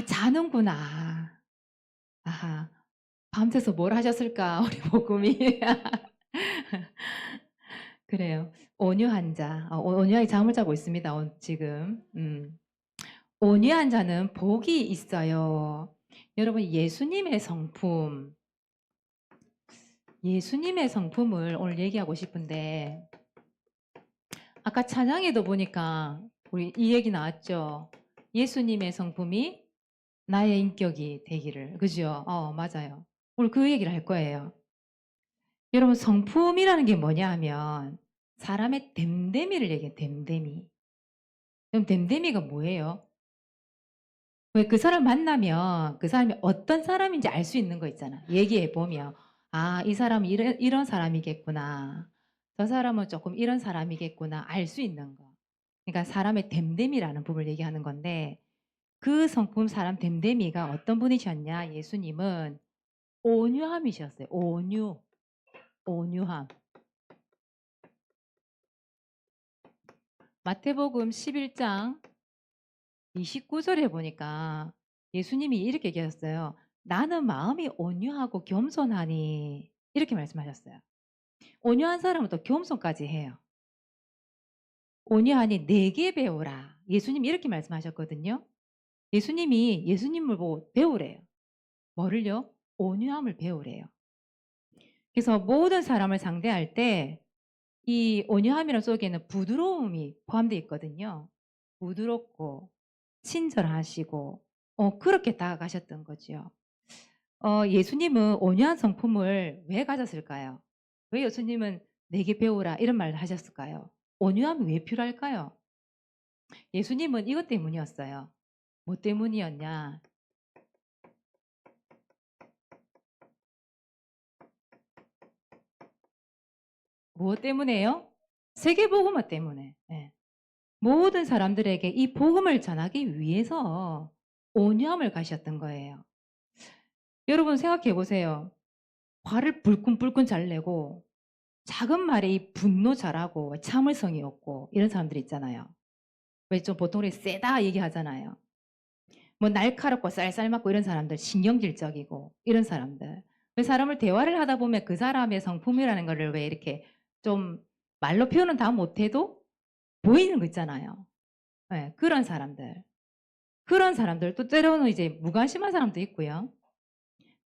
자는구나. 아하. 밤새서 뭘 하셨을까 우리 복음이. 그래요. 온유한 자. 온유하게 잠을 자고 있습니다 지금. 온유한 자는 복이 있어요. 여러분 예수님의 성품을 오늘 얘기하고 싶은데 아까 찬양에도 보니까 우리 이 얘기 나왔죠. 예수님의 성품이 나의 인격이 되기를. 그죠? 맞아요. 오늘 그 얘기를 할 거예요. 여러분 성품이라는 게 뭐냐 하면 사람의 됨됨이를 얘기해요. 됨됨이. 그럼 됨됨이가 뭐예요? 왜 그 사람 만나면 그 사람이 어떤 사람인지 알 수 있는 거 있잖아. 얘기해 보면 아, 이 사람은 이런 사람이겠구나. 저 사람은 조금 이런 사람이겠구나. 알 수 있는 거. 그러니까 사람의 됨됨이라는 부분을 얘기하는 건데 그 성품 사람 됨됨이가 어떤 분이셨냐? 예수님은 온유함이셨어요. 온유함. 마태복음 11장 29절에 보니까 예수님이 이렇게 얘기하셨어요. 나는 마음이 온유하고 겸손하니 이렇게 말씀하셨어요. 온유한 사람은 또 겸손까지 해요. 온유하니 내게 배우라. 예수님이 이렇게 말씀하셨거든요. 예수님을 보고 배우래요. 뭐를요? 온유함을 배우래요. 그래서 모든 사람을 상대할 때 이 온유함이라는 속에는 부드러움이 포함되어 있거든요. 부드럽고 친절하시고 그렇게 다가가셨던 거죠. 예수님은 온유한 성품을 왜 가졌을까요? 왜 예수님은 내게 배우라 이런 말을 하셨을까요? 온유함이 왜 필요할까요? 예수님은 이것 때문이었어요. 뭐 때문이었냐? 뭐 때문에요? 세계복음화 때문에. 예. 모든 사람들에게 이 복음을 전하기 위해서 온유함을 가셨던 거예요. 여러분 생각해 보세요. 화를 불끈불끈 잘 내고 작은 말에 이 분노 잘하고 참을성이 없고 이런 사람들 있잖아요. 왜 좀 보통 우리 세다 얘기하잖아요. 뭐 날카롭고 쌀쌀 맞고 이런 사람들 신경질적이고 이런 사람들. 왜 사람을 대화를 하다 보면 그 사람의 성품이라는 거를 왜 이렇게 좀 말로 표현은 다 못해도 보이는 거 있잖아요. 네, 그런 사람들. 그런 사람들 또 때로는 이제 무관심한 사람도 있고요.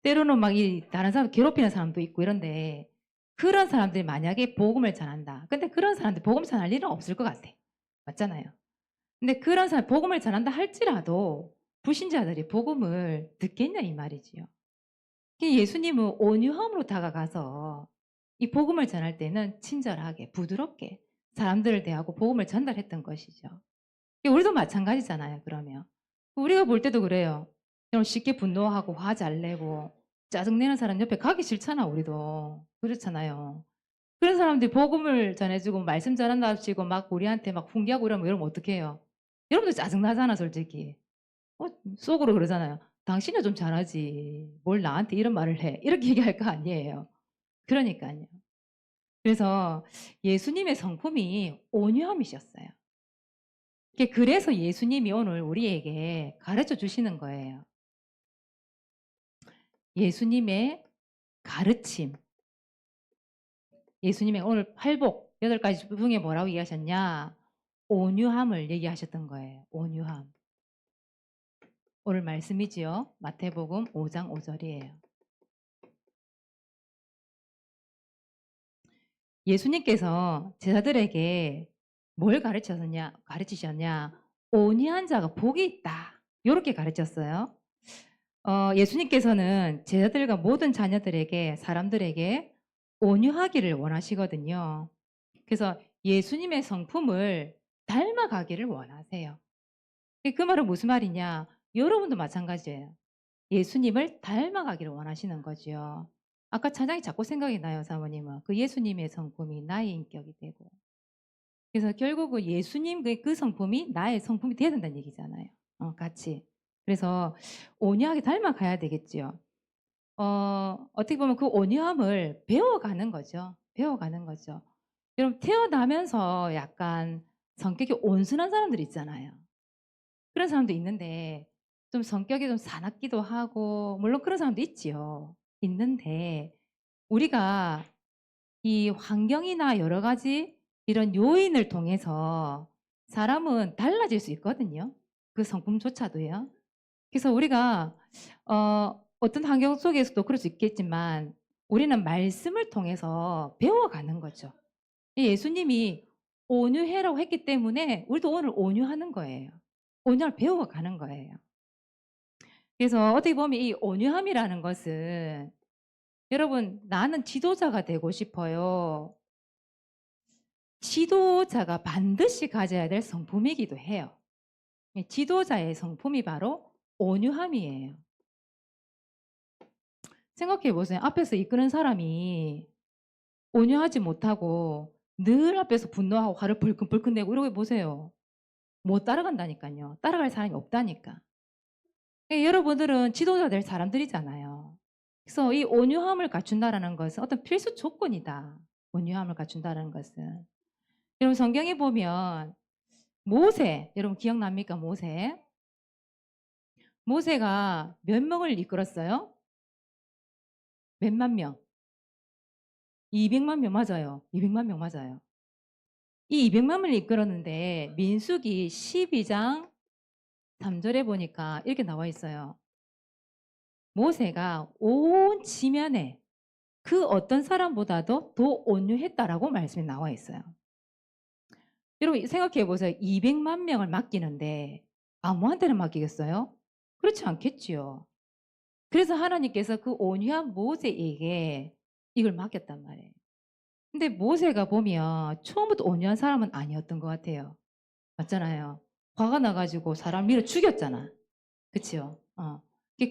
때로는 막 이 다른 사람 괴롭히는 사람도 있고 이런데 그런 사람들이 만약에 복음을 전한다. 근데 그런 사람들 복음 전할 일은 없을 것 같아. 맞잖아요. 근데 그런 사람 복음을 전한다 할지라도 불신자들이 복음을 듣겠냐 이 말이지요. 예수님은 온유함으로 다가가서 이 복음을 전할 때는 친절하게 부드럽게 사람들을 대하고 복음을 전달했던 것이죠. 우리도 마찬가지잖아요. 그러면 우리가 볼 때도 그래요. 그냥 쉽게 분노하고 화 잘 내고 짜증내는 사람 옆에 가기 싫잖아. 우리도 그렇잖아요. 그런 사람들이 복음을 전해주고 말씀 전한다시고 막 우리한테 막 훈계하고 이러면 어떻게 해요? 여러분들 짜증나잖아 솔직히. 어, 속으로 그러잖아요. 당신은 좀 잘하지. 뭘 나한테 이런 말을 해. 이렇게 얘기할 거 아니에요. 그러니까요. 그래서 예수님의 성품이 온유함이셨어요. 그래서 예수님이 오늘 우리에게 가르쳐 주시는 거예요. 예수님의 가르침. 예수님의 오늘 팔복 8가지 중에 뭐라고 얘기하셨냐? 온유함을 얘기하셨던 거예요. 온유함. 오늘 말씀이지요. 마태복음 5장 5절이에요. 예수님께서 제자들에게 뭘 가르치셨냐? 온유한 자가 복이 있다. 이렇게 가르쳤어요. 예수님께서는 제자들과 모든 자녀들에게 사람들에게 온유하기를 원하시거든요. 그래서 예수님의 성품을 닮아가기를 원하세요. 그 말은 무슨 말이냐? 여러분도 마찬가지예요. 예수님을 닮아가기를 원하시는 거죠. 아까 찬양이 자꾸 생각이 나요, 사모님은. 그 예수님의 성품이 나의 인격이 되고. 그래서 결국은 예수님 그 성품이 나의 성품이 되어야 된다는 얘기잖아요. 같이. 그래서 온유하게 닮아가야 되겠지요. 어떻게 보면 그 온유함을 배워가는 거죠. 배워가는 거죠. 여러분 태어나면서 약간 성격이 온순한 사람들 있잖아요. 그런 사람도 있는데 좀 성격이 좀 사납기도 하고 물론 그런 사람도 있지요. 있는데 우리가 이 환경이나 여러 가지 이런 요인을 통해서 사람은 달라질 수 있거든요. 그 성품조차도요. 그래서 우리가 어떤 환경 속에서도 그럴 수 있겠지만 우리는 말씀을 통해서 배워가는 거죠. 예수님이 온유해라고 했기 때문에 우리도 오늘 온유하는 거예요. 온유를 배워가는 거예요. 그래서 어떻게 보면 이 온유함이라는 것은 여러분 나는 지도자가 되고 싶어요. 지도자가 반드시 가져야 될 성품이기도 해요. 지도자의 성품이 바로 온유함이에요. 생각해 보세요. 앞에서 이끄는 사람이 온유하지 못하고 늘 앞에서 분노하고 화를 불끈불끈 내고 이러고 보세요. 못 따라간다니까요. 따라갈 사람이 없다니까. 여러분들은 지도자 될 사람들이잖아요. 그래서 이 온유함을 갖춘다라는 것은 어떤 필수 조건이다. 온유함을 갖춘다는 것은. 여러분 성경에 보면 모세, 여러분 기억납니까? 모세. 모세가 몇 명을 이끌었어요? 몇만 명? 200만 명 맞아요. 200만 명 맞아요. 이 200만 명을 이끌었는데 민수기 12장 3절에 보니까 이렇게 나와 있어요. 모세가 온 지면에 그 어떤 사람보다도 더 온유했다라고 말씀이 나와 있어요. 여러분 생각해 보세요. 200만 명을 맡기는데 아무한테나 맡기겠어요? 그렇지 않겠지요. 그래서 하나님께서 그 온유한 모세에게 이걸 맡겼단 말이에요. 근데 모세가 보면 처음부터 온유한 사람은 아니었던 것 같아요. 맞잖아요. 화가 나가지고 사람 밀어 죽였잖아. 그치요?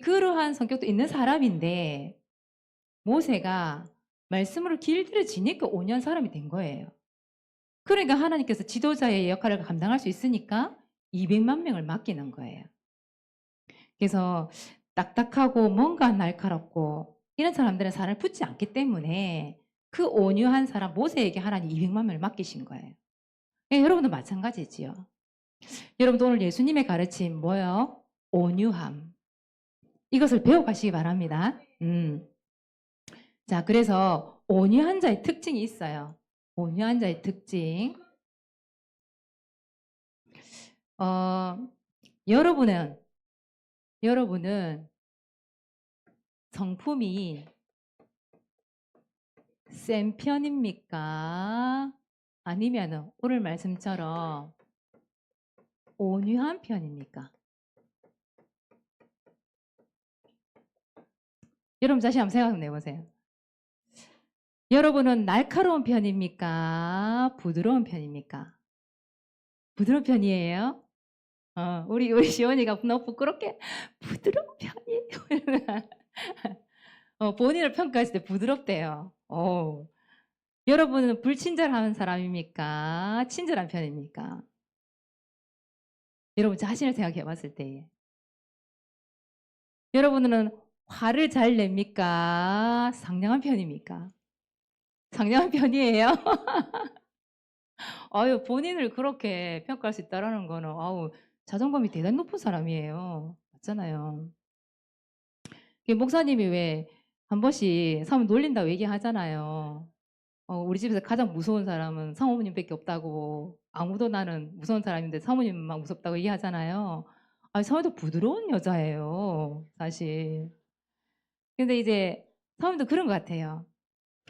그러한 성격도 있는 사람인데 모세가 말씀으로 길들여지니까 온유한 사람이 된 거예요. 그러니까 하나님께서 지도자의 역할을 감당할 수 있으니까 200만 명을 맡기는 거예요. 그래서 딱딱하고 뭔가 날카롭고 이런 사람들은 사람을 붙지 않기 때문에 그 온유한 사람 모세에게 하나님 200만 명을 맡기신 거예요. 네, 여러분도 마찬가지지요. 여러분도 오늘 예수님의 가르침 뭐요? 온유함. 이것을 배워가시기 바랍니다. 자, 그래서 온유한 자의 특징이 있어요. 온유한 자의 특징. 여러분은 성품이 센 편입니까? 아니면 오늘 말씀처럼 온유한 편입니까? 여러분 자신 한번 생각해 보세요. 여러분은 날카로운 편입니까? 부드러운 편입니까? 부드러운 편이에요? 우리 시원이가 너무 부끄럽게 부드러운 편이에요. 본인을 평가했을 때 부드럽대요. 여러분은 불친절한 사람입니까? 친절한 편입니까? 여러분 자신을 생각해 봤을 때 여러분은 화를 잘 냅니까? 상냥한 편입니까? 상냥한 편이에요? 아유, 본인을 그렇게 평가할 수 있다라는 거는 자존감이 대단히 높은 사람이에요. 맞잖아요. 목사님이 왜 한 번씩 사모 놀린다고 얘기하잖아요. 우리 집에서 가장 무서운 사람은 사모님밖에 없다고. 아무도 나는 무서운 사람인데 사모님만 무섭다고 얘기하잖아요. 사모도 부드러운 여자예요, 사실. 근데 이제 사모님도 그런 것 같아요.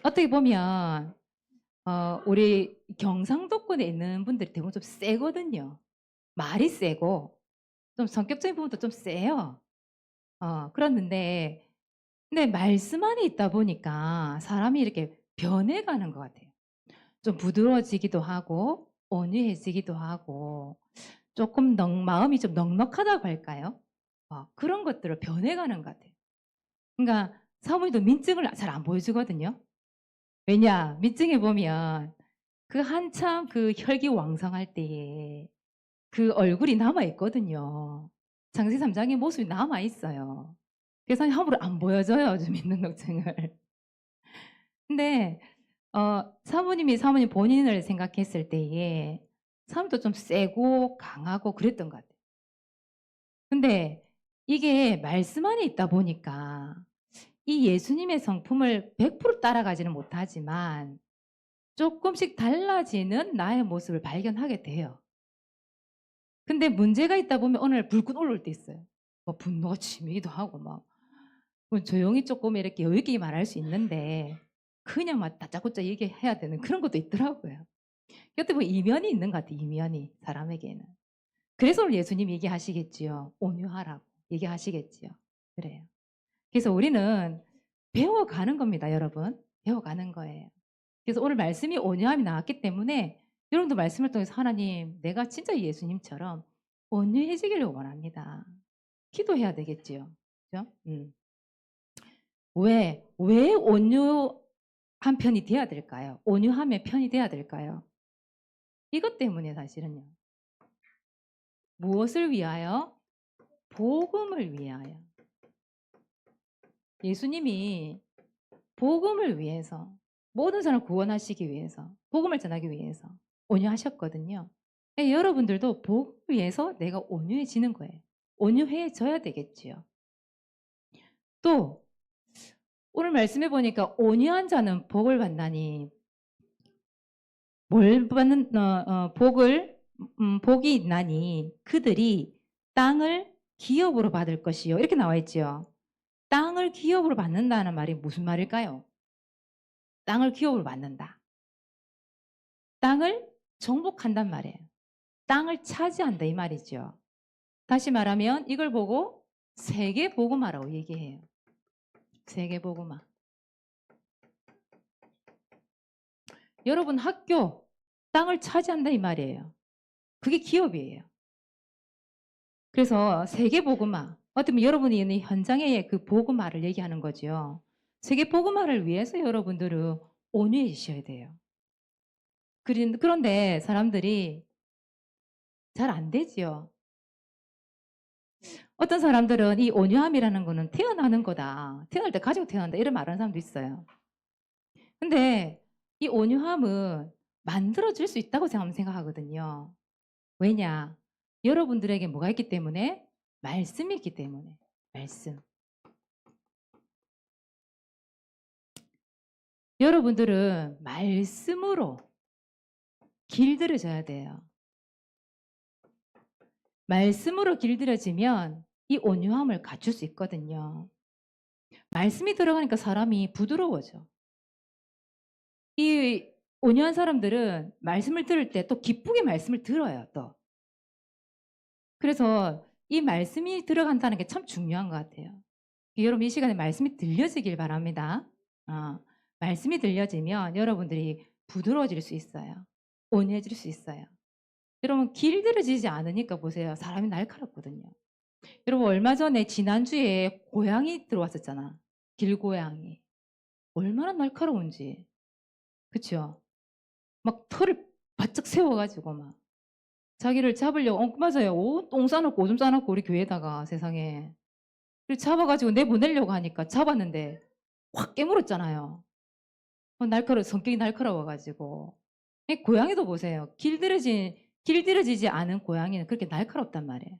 어떻게 보면 우리 경상도권에 있는 분들이 대부분 좀 세거든요. 말이 세고 좀 성격적인 부분도 좀 세요. 그랬는데 근데 말씀 안에 있다 보니까 사람이 이렇게 변해가는 것 같아요. 좀 부드러워지기도 하고 온유해지기도 하고 조금 마음이 좀 넉넉하다고 할까요? 그런 것들을 변해가는 것 같아요. 그러니까 사모님도 민증을 잘 안 보여주거든요. 왜냐? 민증에 보면 그 한참 그 혈기왕성할 때에 그 얼굴이 남아있거든요. 장세 3장의 모습이 남아있어요. 그래서 함부로 안 보여줘요. 주민등록증을. 근데 사모님 본인을 생각했을 때에 사모님도 좀 세고 강하고 그랬던 것 같아요. 근데 이게 말씀 안에 있다 보니까 이 예수님의 성품을 100% 따라가지는 못하지만 조금씩 달라지는 나의 모습을 발견하게 돼요. 근데 문제가 있다 보면 어느 날 불끈 올라올 때 있어요. 뭐 분노가 치미기도 하고 막 조용히 조금 이렇게 여유 있게 말할 수 있는데 그냥 막 다짜고짜 얘기해야 되는 그런 것도 있더라고요. 어떻게 보면 이면이 있는 것 같아요. 이면이 사람에게는. 그래서 오늘 예수님 얘기하시겠지요. 온유하라고 얘기하시겠지요. 그래요. 그래서 우리는 배워가는 겁니다, 여러분. 배워가는 거예요. 그래서 오늘 말씀이 온유함이 나왔기 때문에 여러분도 말씀을 통해서 하나님, 내가 진짜 예수님처럼 온유해지기를 원합니다. 기도해야 되겠지요. 그죠? 왜 온유한 편이 돼야 될까요? 온유함의 편이 돼야 될까요? 이것 때문에 사실은요. 무엇을 위하여? 복음을 위하여. 예수님이 복음을 위해서 모든 사람을 구원하시기 위해서 복음을 전하기 위해서 온유하셨거든요. 여러분들도 복음을 위해서 내가 온유해지는 거예요. 온유해져야 되겠지요. 또 오늘 말씀해 보니까 온유한 자는 복을 받나니 뭘 받는 복이 있나니 그들이 땅을 기업으로 받을 것이요. 이렇게 나와 있죠. 땅을 기업으로 받는다는 말이 무슨 말일까요? 땅을 기업으로 받는다. 땅을 정복한단 말이에요. 땅을 차지한다 이 말이죠. 다시 말하면 이걸 보고 세계복음화라고 얘기해요. 세계복음화. 여러분 학교 땅을 차지한다 이 말이에요. 그게 기업이에요. 그래서 세계복음화. 어떻게 보면 여러분이 있는 현장의 그 복음화를 얘기하는 거죠. 세계복음화를 위해서 여러분들은 온유해지셔야 돼요. 그런데 사람들이 잘 안 되지요. 어떤 사람들은 이 온유함이라는 거는 태어나는 거다. 태어날 때 가지고 태어난다. 이런 말하는 사람도 있어요. 근데 이 온유함은 만들어질 수 있다고 생각하거든요. 왜냐? 여러분들에게 뭐가 있기 때문에? 말씀이 있기 때문에. 말씀. 여러분들은 말씀으로 길들여져야 돼요. 말씀으로 길들여지면 이 온유함을 갖출 수 있거든요. 말씀이 들어가니까 사람이 부드러워져. 이 온유한 사람들은 말씀을 들을 때 또 기쁘게 말씀을 들어요, 또. 그래서 이 말씀이 들어간다는 게 참 중요한 것 같아요. 여러분 이 시간에 말씀이 들려지길 바랍니다. 말씀이 들려지면 여러분들이 부드러워질 수 있어요. 온유해질 수 있어요. 여러분 길들여지지 않으니까 보세요. 사람이 날카롭거든요. 여러분 얼마 전에 지난주에 고양이 들어왔었잖아. 길고양이. 얼마나 날카로운지. 그쵸? 막 털을 바짝 세워가지고 막 자기를 잡으려고 맞아요. 똥 싸놓고 오줌 싸놓고 우리 교회에다가 세상에. 그리고 잡아가지고 내보내려고 하니까 잡았는데 확 깨물었잖아요. 성격이 날카로워가지고. 고양이도 보세요. 길들여지지 않은 고양이는 그렇게 날카롭단 말이에요.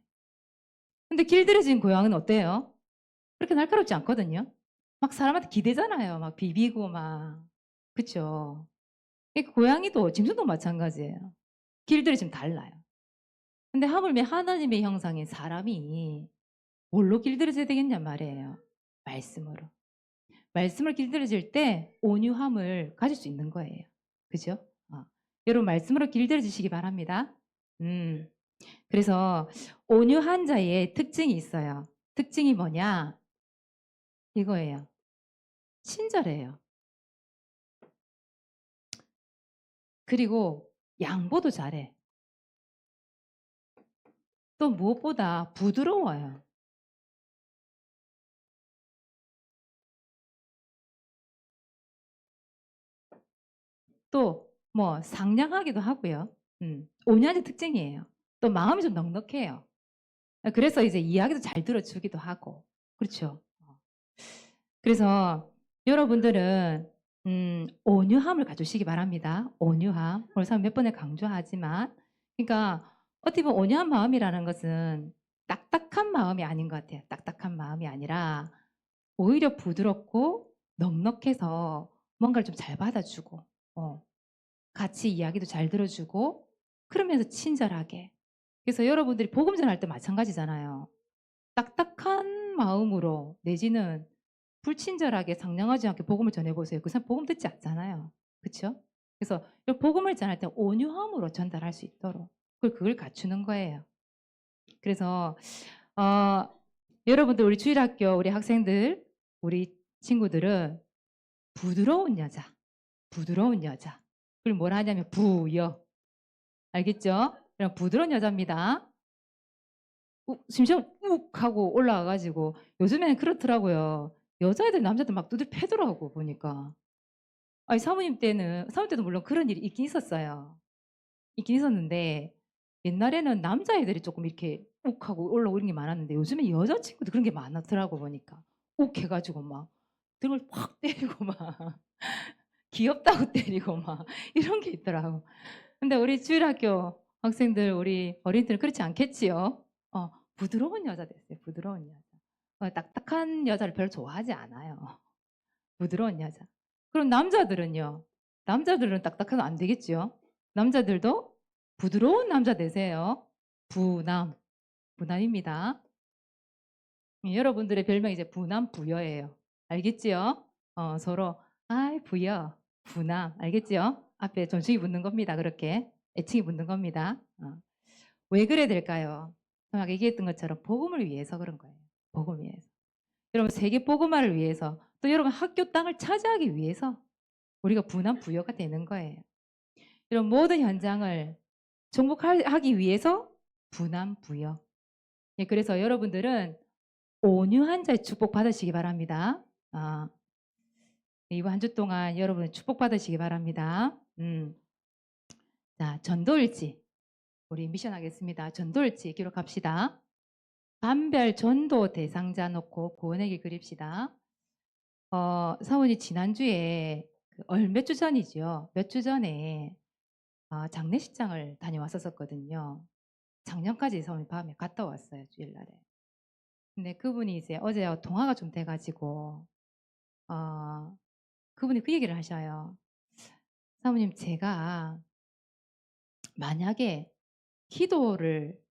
근데 길들여진 고양이는 어때요? 그렇게 날카롭지 않거든요. 막 사람한테 기대잖아요. 막 비비고 막. 그쵸? 고양이도 짐승도 마찬가지예요. 길들여지면 달라요. 근데 하물며 하나님의 형상인 사람이 뭘로 길들여져야 되겠냐 말이에요. 말씀으로. 말씀을 길들여질 때 온유함을 가질 수 있는 거예요. 그죠? 여러분 말씀으로 길들여지시기 바랍니다. 그래서 온유한 자의 특징이 있어요. 특징이 뭐냐? 이거예요. 친절해요. 그리고 양보도 잘해. 또 무엇보다 부드러워요. 또 뭐 상냥하기도 하고요. 온유한 특징이에요. 또 마음이 좀 넉넉해요. 그래서 이제 이야기도 잘 들어주기도 하고 그렇죠. 그래서 여러분들은 온유함을 가지시기 바랍니다. 온유함. 오늘 몇 번에 강조하지만 그러니까 어떻게 보면 온유한 마음이라는 것은 딱딱한 마음이 아닌 것 같아요. 딱딱한 마음이 아니라 오히려 부드럽고 넉넉해서 뭔가를 좀 잘 받아주고 같이 이야기도 잘 들어주고 그러면서 친절하게. 그래서 여러분들이 복음 전할 때 마찬가지잖아요. 딱딱한 마음으로 내지는 불친절하게 상냥하지 않게 복음을 전해보세요. 그 사람 복음 듣지 않잖아요. 그렇죠? 그래서 이 복음을 전할 때 온유함으로 전달할 수 있도록 그걸 갖추는 거예요. 그래서 어, 여러분들 우리 주일학교 우리 학생들 우리 친구들은 부드러운 여자, 부드러운 여자. 그걸 뭐라 하냐면 부여. 알겠죠? 그냥 부드러운 여자입니다. 심지어 욱 하고 올라와가지고 요즘에는 그렇더라고요. 여자애들 남자들 막 두들 패더라고 보니까. 아니 사모님 때도 물론 그런 일이 있긴 있었어요. 있긴 있었는데 옛날에는 남자애들이 조금 이렇게 욱하고 올라오는 게 많았는데 요즘에 여자친구도 그런 게 많더라고 보니까. 욱 해가지고 막 등을 확 때리고 막 귀엽다고 때리고 막 이런 게 있더라고. 근데 우리 주일학교 학생들 우리 어린이들은 그렇지 않겠지요? 부드러운 여자 됐어요. 부드러운 여자. 딱딱한 여자를 별로 좋아하지 않아요. 부드러운 여자. 그럼 남자들은요? 남자들은 딱딱해도 안 되겠지요? 남자들도 부드러운 남자 되세요. 부남. 부남입니다. 여러분들의 별명이 이제 부남 부여예요. 알겠지요? 서로 아이 부여, 부남. 알겠지요? 앞에 존칭이 붙는 겁니다. 그렇게 애칭이 붙는 겁니다. 왜 그래야 될까요? 아까 얘기했던 것처럼 복음을 위해서 그런 거예요. 복음을 위해서. 여러분 세계 복음화를 위해서 또 여러분 학교 땅을 차지하기 위해서 우리가 분한 부여가 되는 거예요. 이런 모든 현장을 정복하기 위해서 분한 부여. 예, 그래서 여러분들은 온유한 자의 축복 받으시기 바랍니다. 이번 한 주 동안 여러분 축복 받으시기 바랍니다. 자, 전도일지 우리 미션 하겠습니다. 전도일지 기록합시다. 반별 전도 대상자 놓고 구원의 길 그립시다. 사원이 지난주에 몇 주 전이죠. 몇 주 전에 장례식장을 다녀왔었거든요. 작년까지 사원이 밤에 갔다 왔어요. 주일날에. 근데 그분이 이제 어제 통화가 좀 돼가지고 그분이 그 얘기를 하셔요. 사모님 제가 만약에 기도를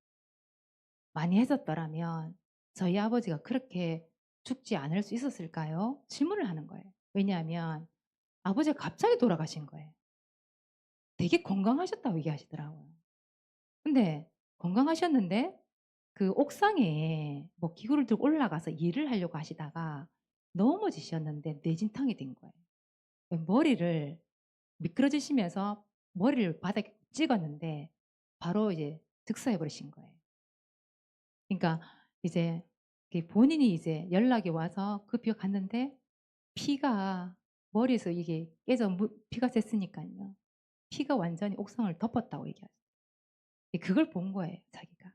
많이 했었더라면 저희 아버지가 그렇게 죽지 않을 수 있었을까요? 질문을 하는 거예요. 왜냐하면 아버지가 갑자기 돌아가신 거예요. 되게 건강하셨다고 얘기하시더라고요. 근데 건강하셨는데 그 옥상에 뭐 기구를 들고 올라가서 일을 하려고 하시다가 넘어지셨는데 뇌진탕이 된 거예요. 머리를 미끄러지시면서 머리를 바닥에 찍었는데 바로 이제 득사해 버리신 거예요. 그러니까 이제 본인이 이제 연락이 와서 급히 갔는데 피가 머리에서 이게 깨져 피가 샜으니까요. 피가 완전히 옥상을 덮었다고 얘기하죠. 그걸 본 거예요, 자기가.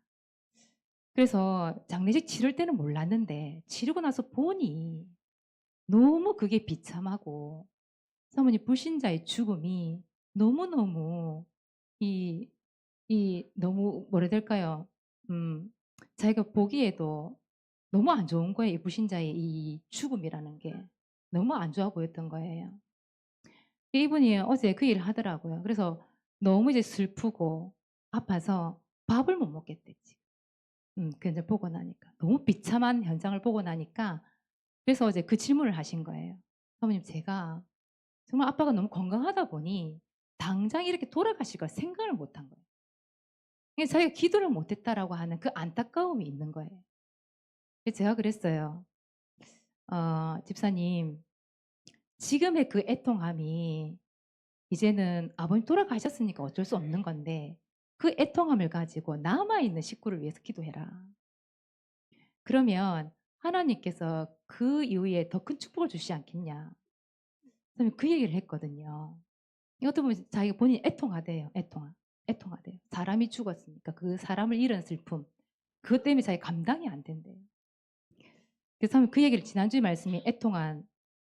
그래서 장례식 치를 때는 몰랐는데 치르고 나서 보니 너무 그게 비참하고 사모님 불신자의 죽음이 너무너무 이, 너무 뭐라 해야 될까요? 자기가 보기에도 너무 안 좋은 거예요. 이 불신자의 이 죽음이라는 게 너무 안 좋아 보였던 거예요. 이분이 어제 그 일을 하더라고요. 그래서 너무 이제 슬프고 아파서 밥을 못 먹겠대. 그 이제 보고 나니까 너무 비참한 현장을 보고 나니까 그래서 어제 그 질문을 하신 거예요. 사모님 제가 정말 아빠가 너무 건강하다 보니 당장 이렇게 돌아가실 걸 생각을 못 한 거예요. 그래서 자기가 기도를 못했다라고 하는 그 안타까움이 있는 거예요. 그래서 제가 그랬어요. 집사님 지금의 그 애통함이 이제는 아버님 돌아가셨으니까 어쩔 수 없는 건데 그 애통함을 가지고 남아있는 식구를 위해서 기도해라. 그러면 하나님께서 그 이후에 더 큰 축복을 주시지 않겠냐. 그러면 그 얘기를 했거든요. 이것도 보면 자기가 본인이 애통하대요. 애통하대요. 사람이 죽었으니까 그 사람을 잃은 슬픔. 그것 때문에 자기 감당이 안 된대요. 그래서 그 얘기를 지난주에 말씀이 애통한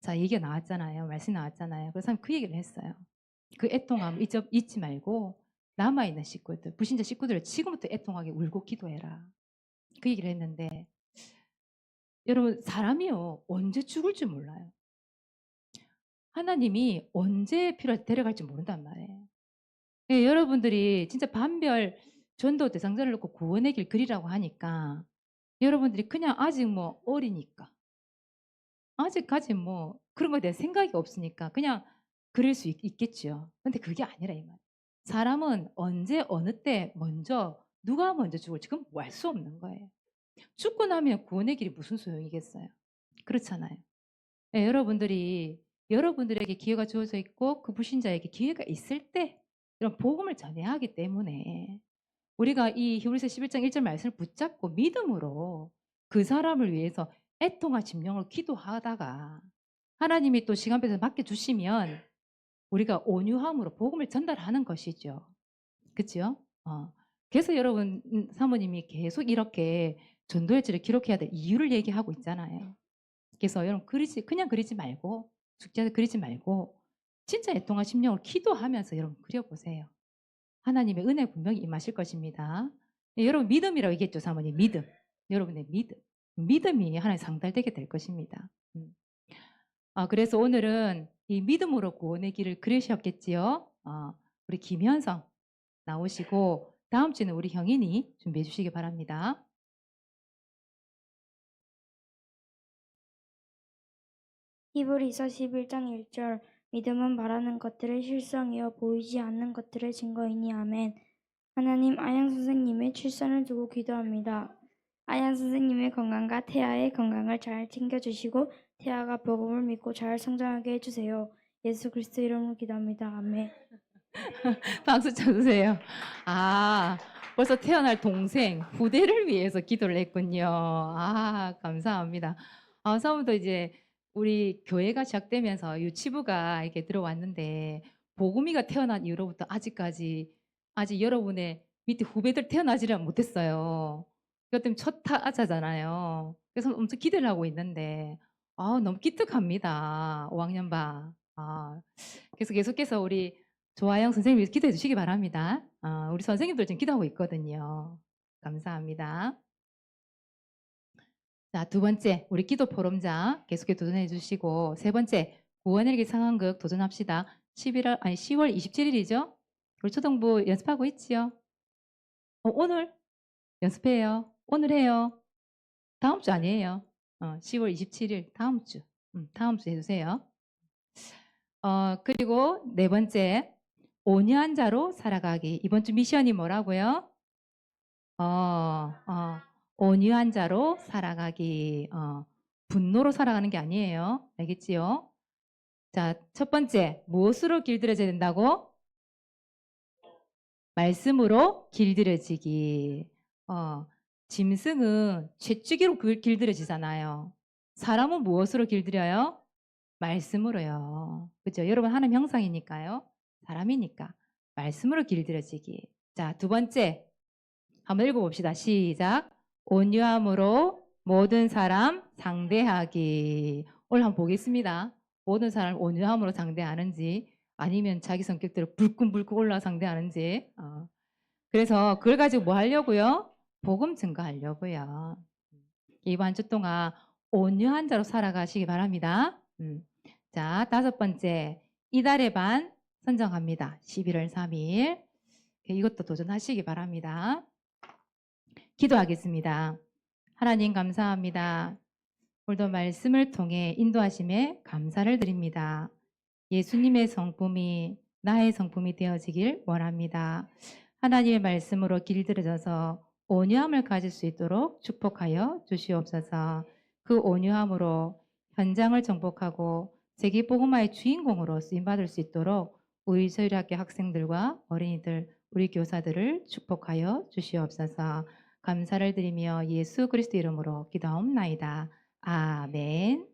자 얘기가 나왔잖아요. 말씀이 나왔잖아요. 그래서 그 얘기를 했어요. 그 애통함 잊지 말고 남아있는 식구들, 불신자 식구들을 지금부터 애통하게 울고 기도해라. 그 얘기를 했는데 여러분 사람이요 언제 죽을 줄 몰라요. 하나님이 언제 필요할 때 데려갈지 모른단 말이에요. 예, 여러분들이 진짜 반별 전도 대상자를 놓고 구원의 길 그리라고 하니까 여러분들이 그냥 아직 뭐 어리니까 아직까지 뭐 그런 거에 대한 생각이 없으니까 그냥 그릴 수 있겠죠. 근데 그게 아니라 이 말이에요. 사람은 언제 어느 때 먼저 누가 먼저 죽을지 그건 뭐 알 수 없는 거예요. 죽고 나면 구원의 길이 무슨 소용이겠어요. 그렇잖아요. 예, 여러분들에게 기회가 주어져 있고 그 불신자에게 기회가 있을 때 이런 복음을 전해야 하기 때문에 우리가 이 히브리서 11장 1절 말씀을 붙잡고 믿음으로 그 사람을 위해서 애통과 심령을 기도하다가 하나님이 또 시간표에서 맡겨주시면 우리가 온유함으로 복음을 전달하는 것이죠. 그렇죠? 그래서 여러분 사모님이 계속 이렇게 전도일지를 기록해야 될 이유를 얘기하고 있잖아요. 그래서 여러분 그냥 그리지 말고 숙제를 그리지 말고 진짜 애통과 심령을 기도하면서 여러분 그려보세요. 하나님의 은혜 분명히 임하실 것입니다. 네, 여러분 믿음이라고 얘기했죠, 사모님. 믿음. 여러분의 믿음. 믿음이 하나님 상달되게 될 것입니다. 그래서 오늘은 이 믿음으로 구원의 길을 그리셨겠지요. 우리 김현성 나오시고 다음 주는 우리 형인이 준비해 주시기 바랍니다. 히브리서 11장 1절 믿음은 바라는 것들의 실상이요 보이지 않는 것들의 증거이니 아멘. 하나님 아양 선생님의 출산을 두고 기도합니다. 아양 선생님의 건강과 태아의 건강을 잘 챙겨주시고 태아가 복음을 믿고 잘 성장하게 해주세요. 예수 그리스도 이름으로 기도합니다. 아멘. 박수 쳐주세요. 벌써 태어날 동생, 후대를 위해서 기도를 했군요. 감사합니다. 사모도 이제 우리 교회가 시작되면서 유치부가 이렇게 들어왔는데 복음이가 태어난 이후로부터 아직까지 아직 여러분의 밑에 후배들 태어나지를 못했어요. 그것 때문에 첫 타자잖아요. 그래서 엄청 기대를 하고 있는데 너무 기특합니다. 5학년 반. 그래서 계속해서 우리 조아영 선생님 위해서 기도해 주시기 바랍니다. 우리 선생님들 지금 기도하고 있거든요. 감사합니다. 자, 두 번째, 우리 기도 포럼자 계속해 도전해 주시고, 세 번째, 구원일기 상황극 도전합시다. 10월 27일이죠? 우리 초등부 연습하고 있지요? 오늘 연습해요. 오늘 해요. 다음 주 아니에요. 10월 27일 다음 주. 다음 주 해주세요. 그리고 네 번째, 온유한 자로 살아가기. 이번 주 미션이 뭐라고요? 온유한 자로 살아가기. 분노로 살아가는 게 아니에요. 알겠지요? 자, 첫 번째, 무엇으로 길들여져야 된다고? 말씀으로 길들여지기. 짐승은 채찍으로 길들여지잖아요. 사람은 무엇으로 길들여요? 말씀으로요. 그죠? 여러분 하나님 형상이니까요. 사람이니까 말씀으로 길들여지기. 자, 두 번째 한번 읽어봅시다. 시작. 온유함으로 모든 사람 상대하기. 오늘 한번 보겠습니다. 모든 사람 온유함으로 상대하는지 아니면 자기 성격대로 불끈불끈 올라 상대하는지. 그래서 그걸 가지고 뭐 하려고요? 복음 증거하려고요. 이번 한 주 동안 온유한 자로 살아가시기 바랍니다. 자, 다섯 번째, 이달의 반 선정합니다. 11월 3일. 이것도 도전하시기 바랍니다. 기도하겠습니다. 하나님 감사합니다. 오늘도 말씀을 통해 인도하심에 감사를 드립니다. 예수님의 성품이 나의 성품이 되어지길 원합니다. 하나님의 말씀으로 길들여져서 온유함을 가질 수 있도록 축복하여 주시옵소서. 그 온유함으로 현장을 정복하고 세계복음화의 주인공으로 쓰임받을 수 있도록 우리 저희학교 학생들과 어린이들, 우리 교사들을 축복하여 주시옵소서. 감사를 드리며 예수 그리스도 이름으로 기도하옵나이다. 아멘.